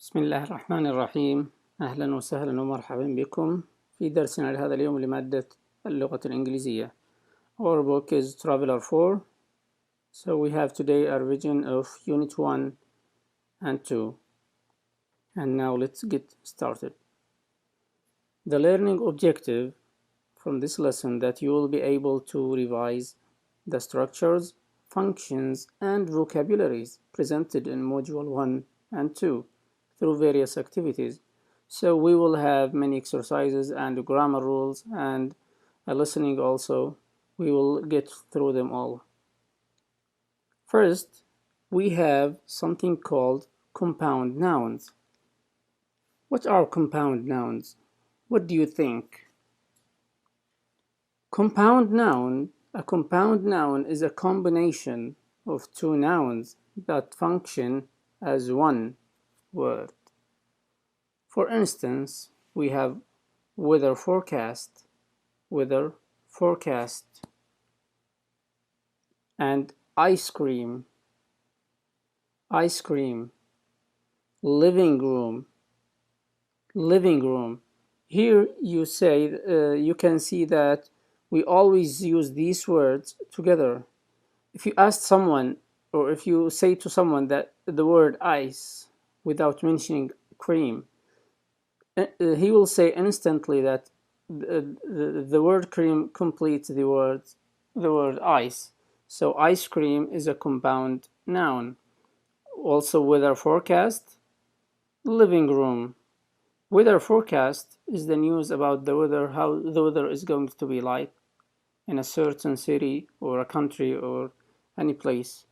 بسم الله الرحمن الرحيم. أهلا وسهلا ومرحبا بكم في درسنا لهذا اليوم لمادة اللغة الإنجليزية. Our book is Traveller 4. So we have today a revision of Unit 1 and 2. And now let's get started. The learning objective from this lesson that you will be able to revise the structures, functions, and vocabularies presented in Module 1 and 2 through various activities. So we will have many exercises and grammar rules and a listening also. We will get through them all. First, we have something called compound nouns. What are compound nouns? What do you think? A compound noun is a combination of two nouns that function as one word. For instance, we have weather forecast, and ice cream, living room. Here you can see that we always use these words together. If you ask someone, or if you say to someone that the word ice without mentioning cream, he will say instantly that the word cream completes the word ice. So ice cream is a compound noun. Also weather forecast, living room. Weather forecast is the news about the weather, how the weather is going to be like in a certain city or a country or any place.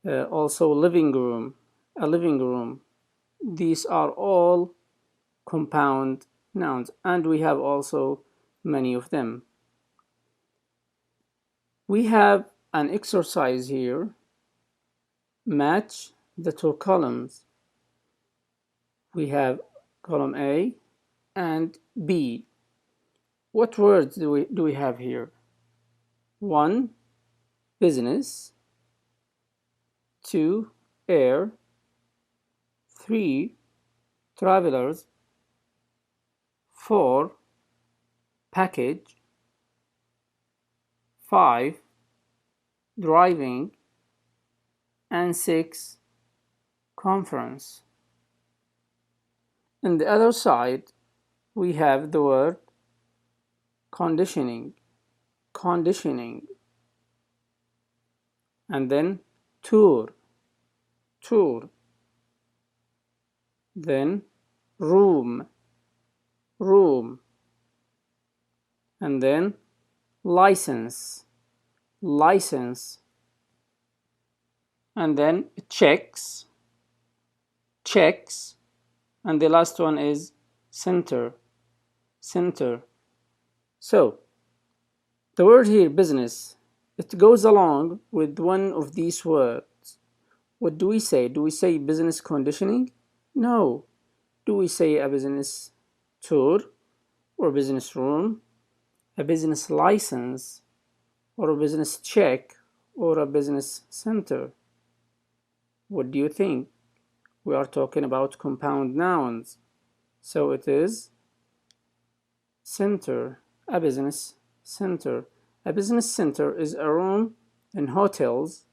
Also a living room. These are all compound nouns, and we have also many of them. We have an exercise here. Match the two columns. We have column A and B. What words do we have here? 1. Business. 2. Air. 3. Travelers. 4. Package. 5. Driving. And 6. Conference. On the other side, we have the word conditioning, and then tour, then room, and then license, and then checks, and the last one is center. So the word here, business, it goes along with one of these words. What do we say? Do we say business conditioning? No. Do we say a business tour, or business room, a business license, or a business check, or a business center? What do you think? We are talking about compound nouns. So it is center, a business center. A business center is a room in hotels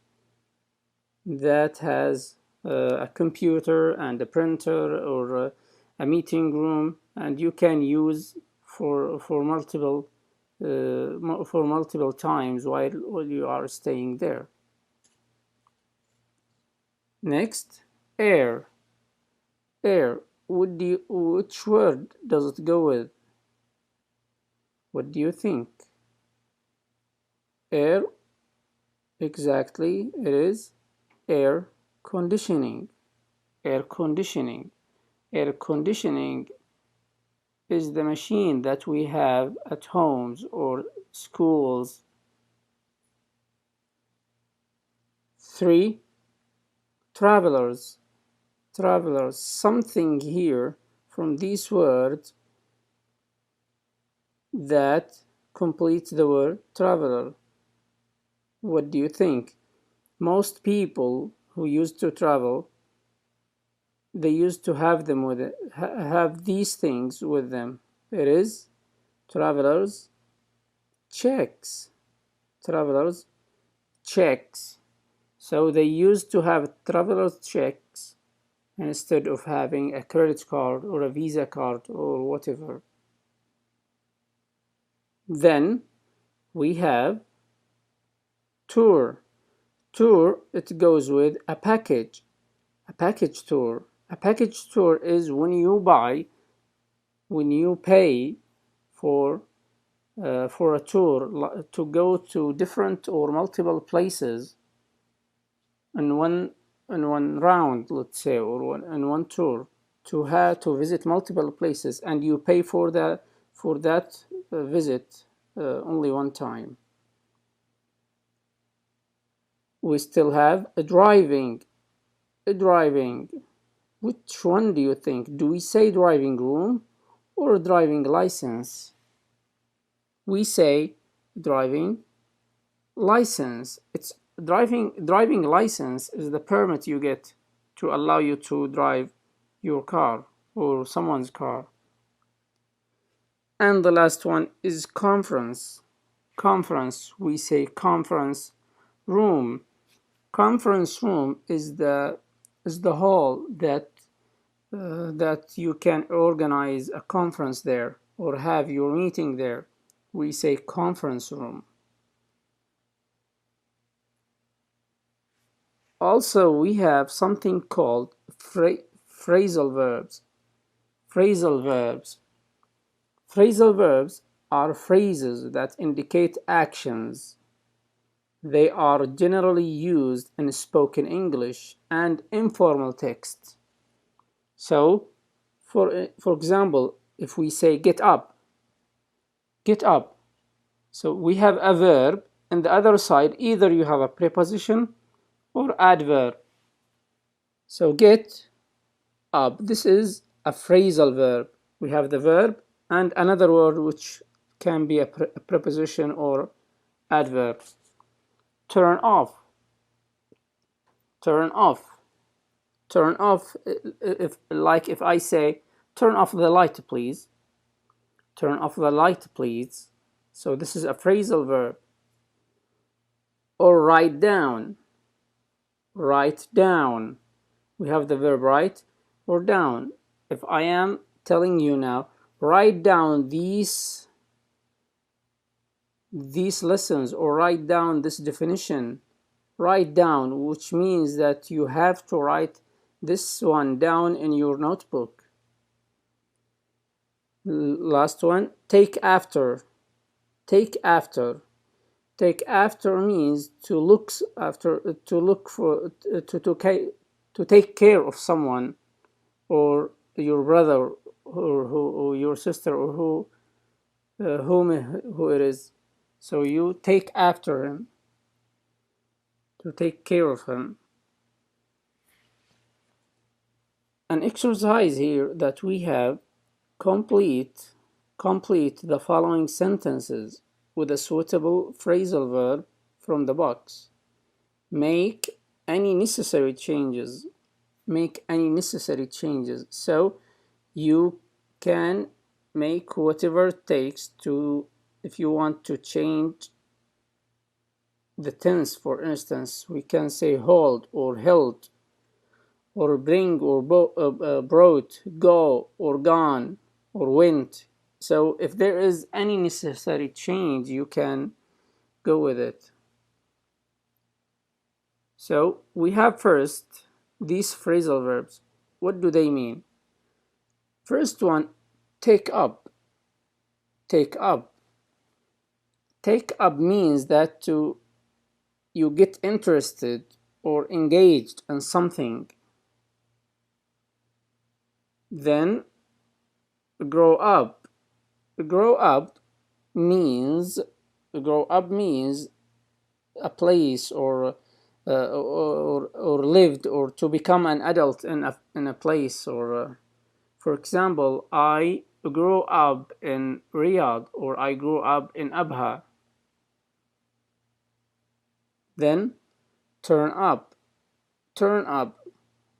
that has a computer and a printer, or a meeting room, and you can use for multiple times while you are staying there. Next, air. Which word does it go with? What do you think? Air, exactly, it is air conditioning. Air conditioning is the machine that we have at homes or schools. 3. Travelers, something here from these words that completes the word traveler. What do you think? Most people who used to travel they used to have them with it, have these things with them. It is travelers checks. Travelers checks. So they used to have travelers checks instead of having a credit card or a Visa card or whatever. Then we have tour. Tour, it goes with a package. A package tour. A package tour is when you pay for a tour to go to different or multiple places in one round, let's say, or in one tour, to visit multiple places, and you pay for that visit only one time. We still have a driving. Which one do you think? Do we say driving room or driving license? We say driving license. It's driving license is the permit you get to allow you to drive your car or someone's car. And the last one is conference. Conference, we say conference room. Conference room is the hall that you can organize a conference there or have your meeting there. We say conference room. Also, we have something called phrasal verbs. Phrasal verbs. Phrasal verbs are phrases that indicate actions. They are generally used in spoken English and informal text. So, for example, if we say get up. So we have a verb, and the other side, either you have a preposition or adverb. So get up, this is a phrasal verb. We have the verb and another word which can be a preposition or adverb. Turn off. If I say turn off the light please. So this is a phrasal verb. Or write down. We have the verb write or down. If I am telling you now, write down these lessons or write down this definition. Write down, which means that you have to write this one down in your notebook. Last one, take after. Take after means to take care of someone, or your brother, or your sister, or who it is. So you take after him, to take care of him. An exercise here that we have: complete the following sentences with a suitable phrasal verb from the box. Make any necessary changes. So you can make whatever it takes to, if you want to change the tense, for instance, we can say hold or held, or bring or brought, go or gone or went. So if there is any necessary change, you can go with it. So we have first these phrasal verbs. What do they mean? First one, take up. Take up means that you get interested or engaged in something. Then grow up. Grow up means a place or lived, or to become an adult in a place, or for example, I grew up in Riyadh, or I grew up in Abha. Then turn up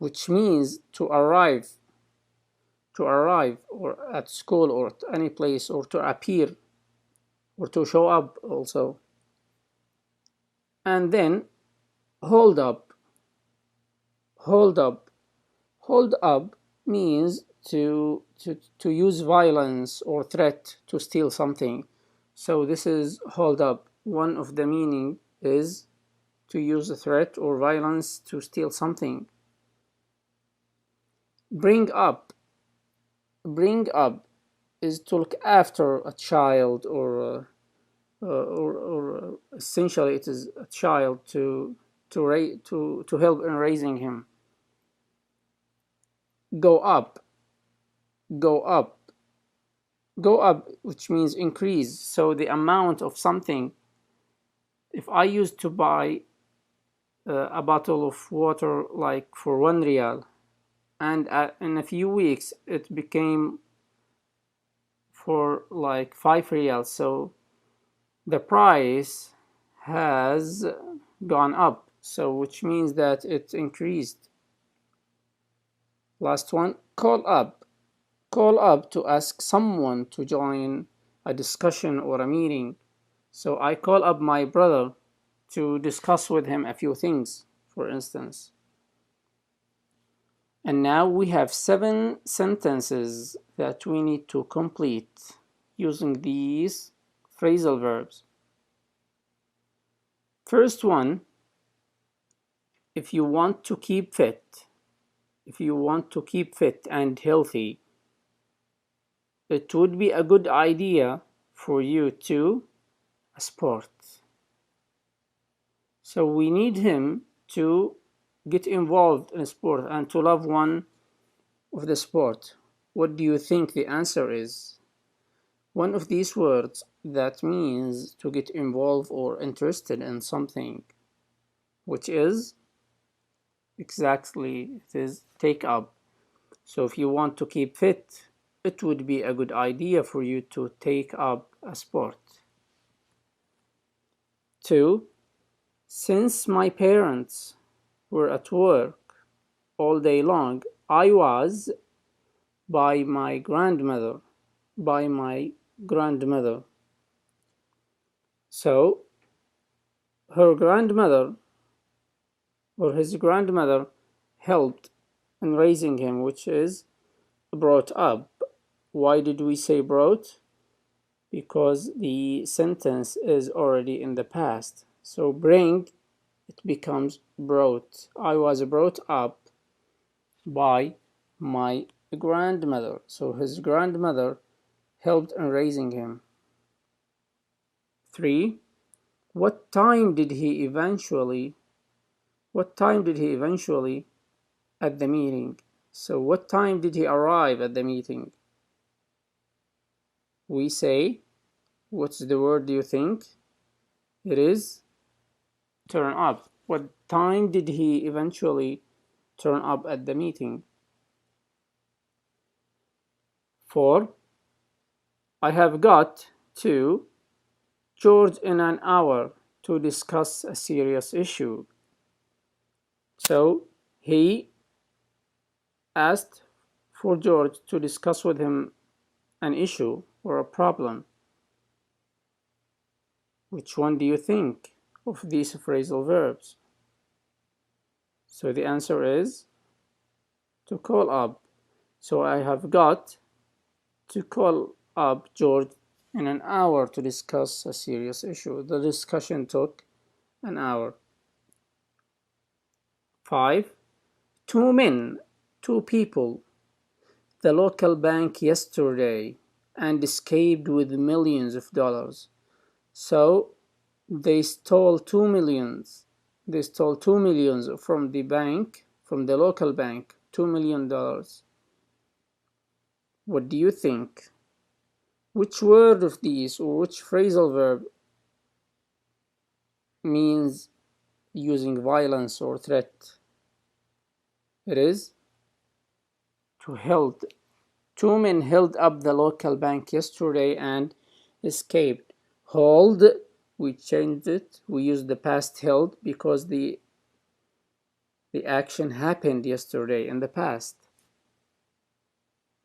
which means to arrive or at school or at any place, or to appear or to show up also. And then hold up. Hold up means to use violence or threat to steal something. So this is hold up. One of the meaning is to use a threat or violence to steal something. Bring up is to look after a child, or essentially it is a child to help in raising him. Go up, which means increase. So the amount of something, if I used to buy a bottle of water like for 1 real, and in a few weeks it became for like 5 reals, so the price has gone up, so which means that it increased. Last one, call up to ask someone to join a discussion or a meeting. So I call up my brother to discuss with him a few things, for instance. And now we have 7 sentences that we need to complete using these phrasal verbs. First one, if you want to keep fit and healthy, it would be a good idea for you to sport. So we need him to get involved in sport and to love one of the sport. What do you think the answer is? One of these words that means to get involved or interested in something, which is exactly, it is take up. So if you want to keep fit, it would be a good idea for you to take up a sport. 2. Since my parents were at work all day long, I was by my grandmother. So her grandmother or his grandmother helped in raising him, which is brought up. Why did we say brought? Because the sentence is already in the past. So bring, it becomes brought. I was brought up by my grandmother. So his grandmother helped in raising him. 3. What time did he eventually at the meeting? So what time did he arrive at the meeting? We say, what's the word do you think? It is turn up. What time did he eventually turn up at the meeting? 4. I have got to George in an hour to discuss a serious issue. So he asked for George to discuss with him an issue or a problem. Which one do you think of these phrasal verbs? So the answer is to call up. So I have got to call up George in an hour to discuss a serious issue. The discussion took an hour. 5. 2 people, the local bank yesterday and escaped with millions of dollars. So they stole 2 millions. They stole 2 millions from the bank, from the local bank, $2 million. What do you think? Which word of these or which phrasal verb means using violence or threat? It is to held. 2 men held up the local bank yesterday and escaped. Hold, we changed it. We used the past held because the The action happened yesterday in the past.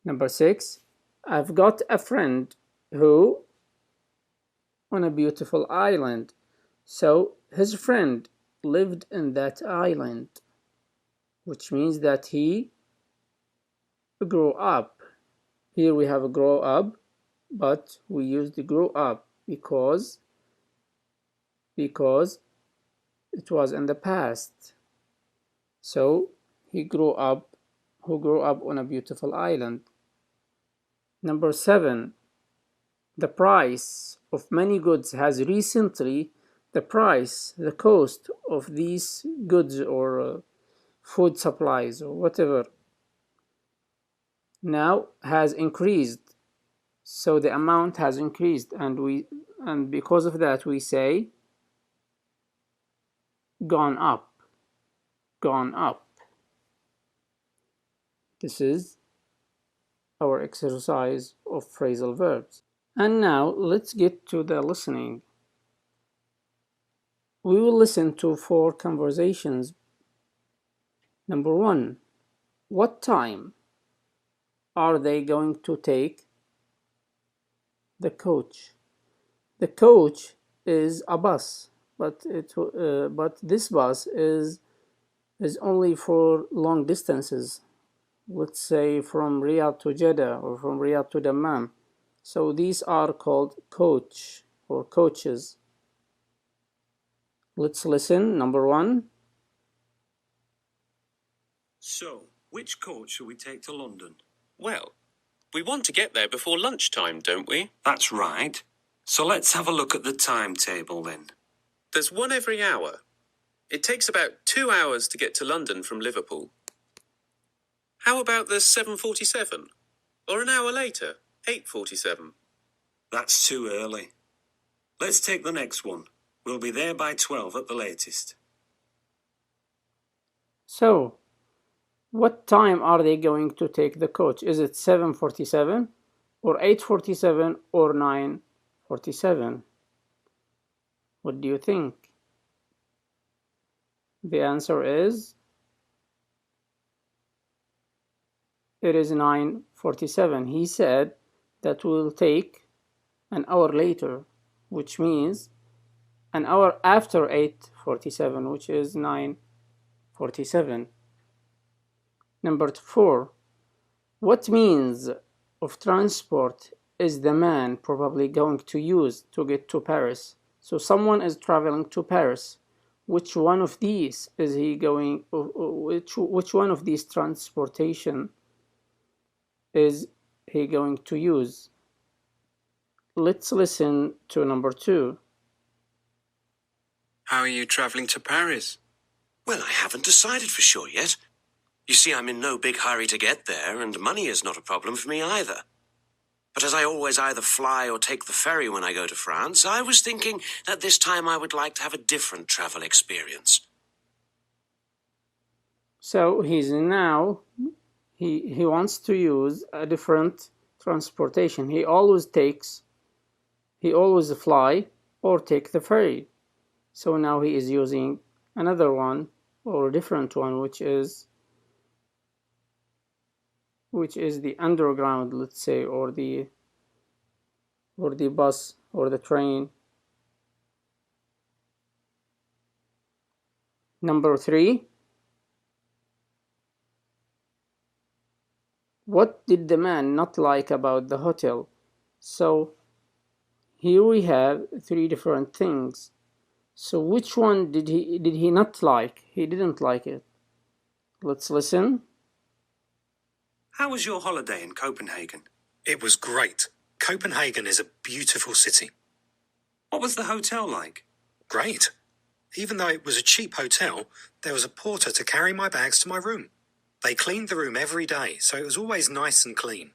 Number 6, I've got a friend who on a beautiful island. So his friend lived in that island, which means that he grew up. Here we have a grow up, but we use the grow up because it was in the past. So he grew up on a beautiful island. Number 7, the price of many goods has recently, the cost of these goods or food supplies or whatever now has increased. So the amount has increased, and because of that we say gone up. This is our exercise of phrasal verbs. And now let's get to the listening. We will listen to 4 conversations. Number 1, what time are they going to take the coach? The coach is a bus, but this bus is only for long distances. Let's say from Riyadh to Jeddah or from Riyadh to Dammam. So these are called coach or coaches. Let's listen. Number 1. So, which coach shall we take to London? Well, we want to get there before lunchtime, don't we? That's right. So let's have a look at the timetable then. There's one every hour. It takes about 2 hours to get to London from Liverpool. How about the 7:47? Or an hour later, 8:47? That's too early. Let's take the next one. We'll be there by 12 at the latest. So, what time are they going to take the coach? Is it 7:47 or 8:47 or 9:47? What do you think? The answer is it is 9:47. He said that will take an hour later, which means an hour after 8:47, which is 9:47. Number 4, what means of transport is the man probably going to use to get to Paris? So someone is traveling to Paris. Which one of these is he going? Which one of these transportation is he going to use? Let's listen to number 2. How are you travelling to Paris? Well, I haven't decided for sure yet. You see, I'm in no big hurry to get there, and money is not a problem for me either. But as I always either fly or take the ferry when I go to France, I was thinking that this time I would like to have a different travel experience. So he wants to use a different transportation. He always fly or take the ferry. So now he is using another one or a different one, which is the underground, let's say, or the bus or the train. Number 3, what did the man not like about the hotel? So here we have 3 different things. So which one did he not like? He didn't like it. Let's listen. How was your holiday in Copenhagen? It was great. Copenhagen is a beautiful city. What was the hotel like? Great. Even though it was a cheap hotel, there was a porter to carry my bags to my room. They cleaned the room every day, so it was always nice and clean.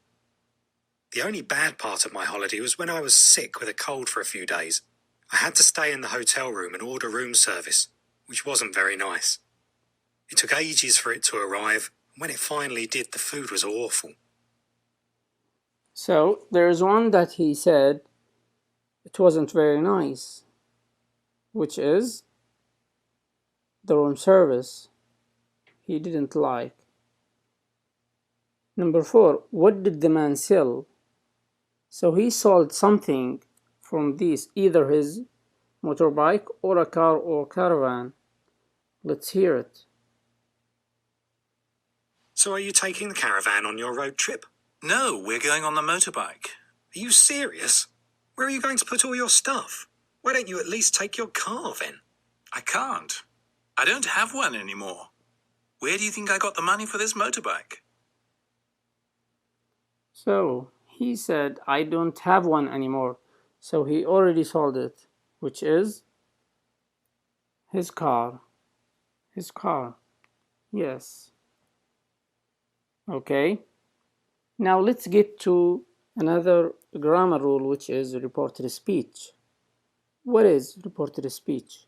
The only bad part of my holiday was when I was sick with a cold for a few days. I had to stay in the hotel room and order room service, which wasn't very nice. It took ages for it to arrive. When it finally did, the food was awful. So there's one that he said it wasn't very nice, which is the room service. he didn't like. Number 4, what did the man sell? So he sold something from this, either his motorbike or a car or caravan. Let's hear it. So are you taking the caravan on your road trip? No, we're going on the motorbike. Are you serious? Where are you going to put all your stuff? Why don't you at least take your car then? I can't. I don't have one anymore. Where do you think I got the money for this motorbike? So he said, I don't have one anymore. So he already sold it, which is his car. His car. Yes. Okay. Now let's get to another grammar rule, which is reported speech. What is reported speech?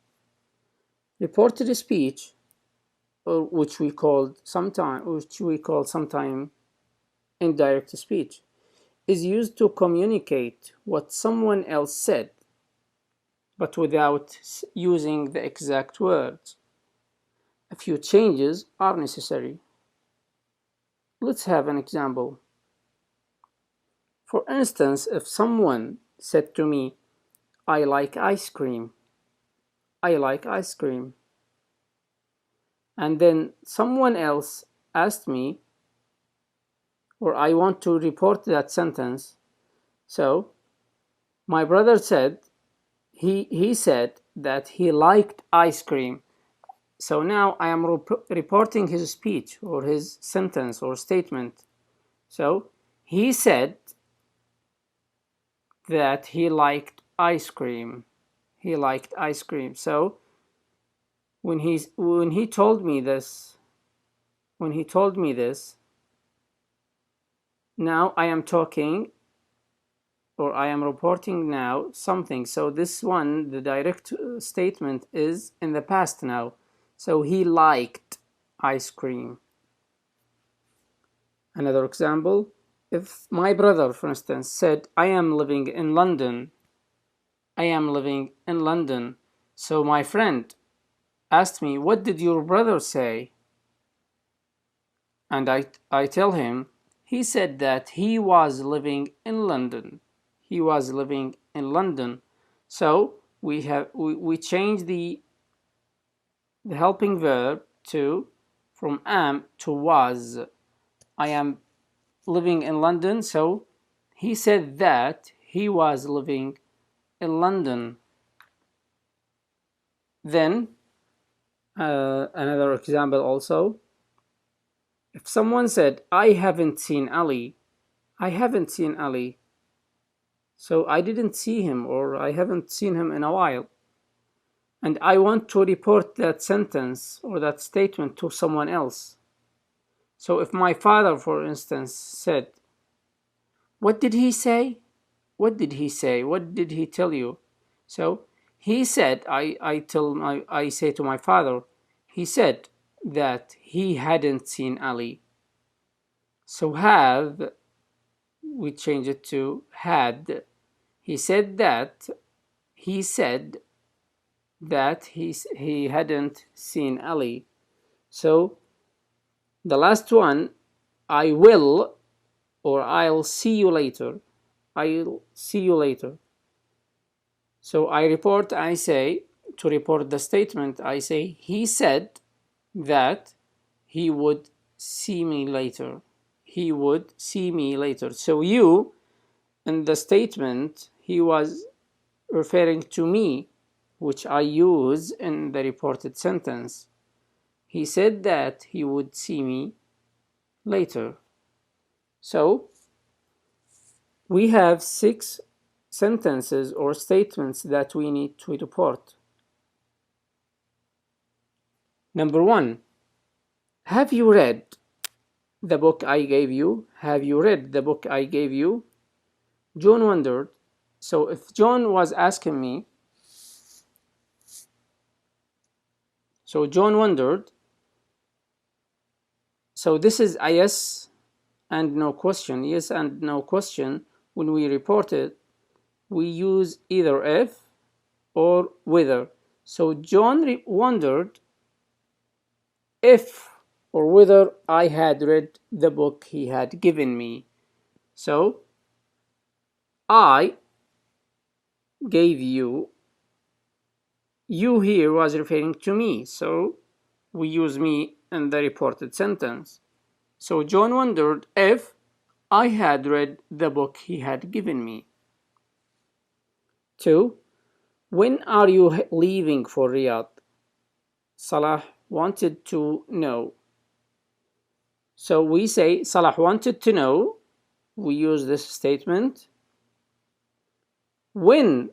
Reported speech, or which we call sometime indirect speech, is used to communicate what someone else said, but without using the exact words. A few changes are necessary. Let's have an example. For instance, if someone said to me, I like ice cream, I like ice cream, and then someone else asked me, or I want to report that sentence. So my brother said, he said that he liked ice cream. So now I am reporting his speech or his sentence or statement. So he said that he liked ice cream. He liked ice cream. So when he told me this, now I am talking, or I am reporting now something. So this one, the direct statement, is in the past now. So he liked ice cream. Another example, if my brother, for instance, said, I am living in London, I am living in London. So my friend asked me, what did your brother say? And I tell him, he said that he was living in London. He was living in London. So we change the helping verb from am to was. I am living in London. So he said that he was living in London. Then another example also. If someone said, I haven't seen Ali, I haven't seen Ali. So I didn't see him, or I haven't seen him in a while. And I want to report that sentence or that statement to someone else. So if my father, for instance, said, what did he say? What did he say? What did he tell you? So he said, I say to my father, he said that he hadn't seen Ali. So have, we change it to had. He said that he hadn't seen Ali. So the last one, I will, or I'll see you later. I'll see you later. So I say, to report the statement, I say, he said that he would see me later. He would see me later. So you, in the statement, he was referring to me, which I use in the reported sentence. He said that he would see me later. So we have 6 sentences or statements that we need to report. Number 1, have you read the book I gave you? Have you read the book I gave you? John wondered. So if John was asking me, so John wondered. So this is a yes and no question. Yes and no question. When we report it, we use either if or whether. So John wondered if or whether I had read the book he had given me. So I gave you. You here was referring to me, so we use me in the reported sentence. So John wondered if I had read the book he had given me. 2. When are you leaving for Riyadh? Salah wanted to know. So we say Salah wanted to know. We use this statement. When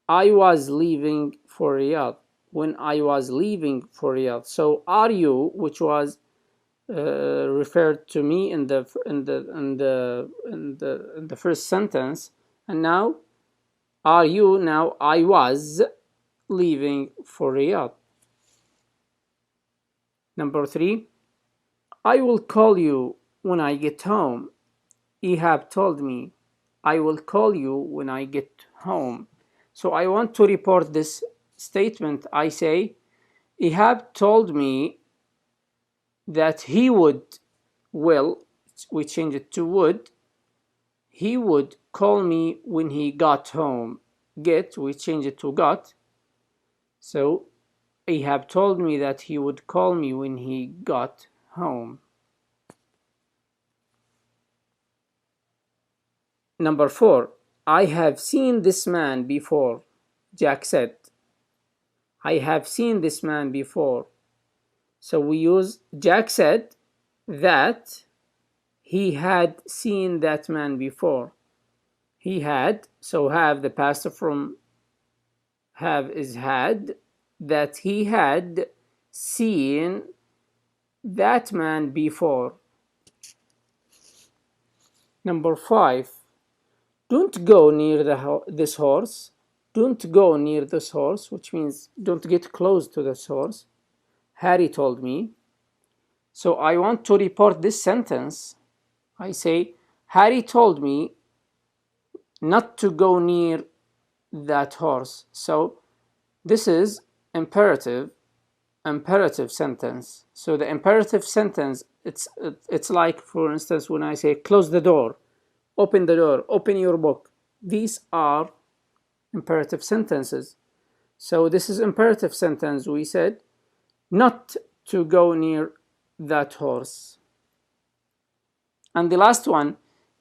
I was leaving for Riyadh. When I was leaving for Riyadh. So are you, which was referred to me in the first sentence, and now are you, now I was leaving for Riyadh. Number 3, I will call you when I get home. Ihab told me. I will call you when I get home. So I want to report this statement. I say Ihab told me that he will, we change it to would, he would call me when he got home. Get, we change it to got. So Ahab told me that he would call me when he got home. Number 4, I have seen this man before. Jack said, I have seen this man before. So we use Jack said that he had seen that man before. He had, so have, the past from have is had, that he had seen that man before. Number 5, don't go near this horse. Don't go near this horse, which means don't get close to this horse. Harry told me. So I want to report this sentence. I say, Harry told me not to go near that horse. So this is imperative sentence. So the imperative sentence, it's like, for instance, when I say close the door, open the door, open your book. These are imperative sentences. So this is imperative sentence. We said not to go near that horse. And the last one,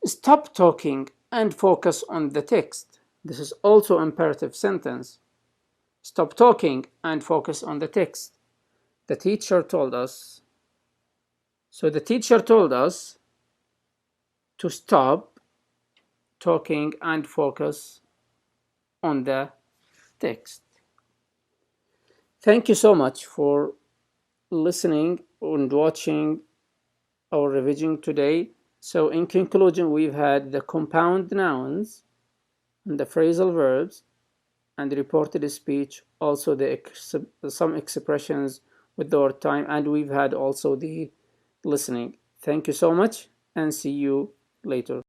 stop talking and focus on the text. This is also imperative sentence. Stop talking and focus on the text. The teacher told us. So the teacher told us to stop talking and focus on the text. Thank you so much for listening and watching our revision today. So in conclusion, we've had the compound nouns and the phrasal verbs and the reported speech, also some expressions with the word time, and we've had also the listening. Thank you so much and see you later.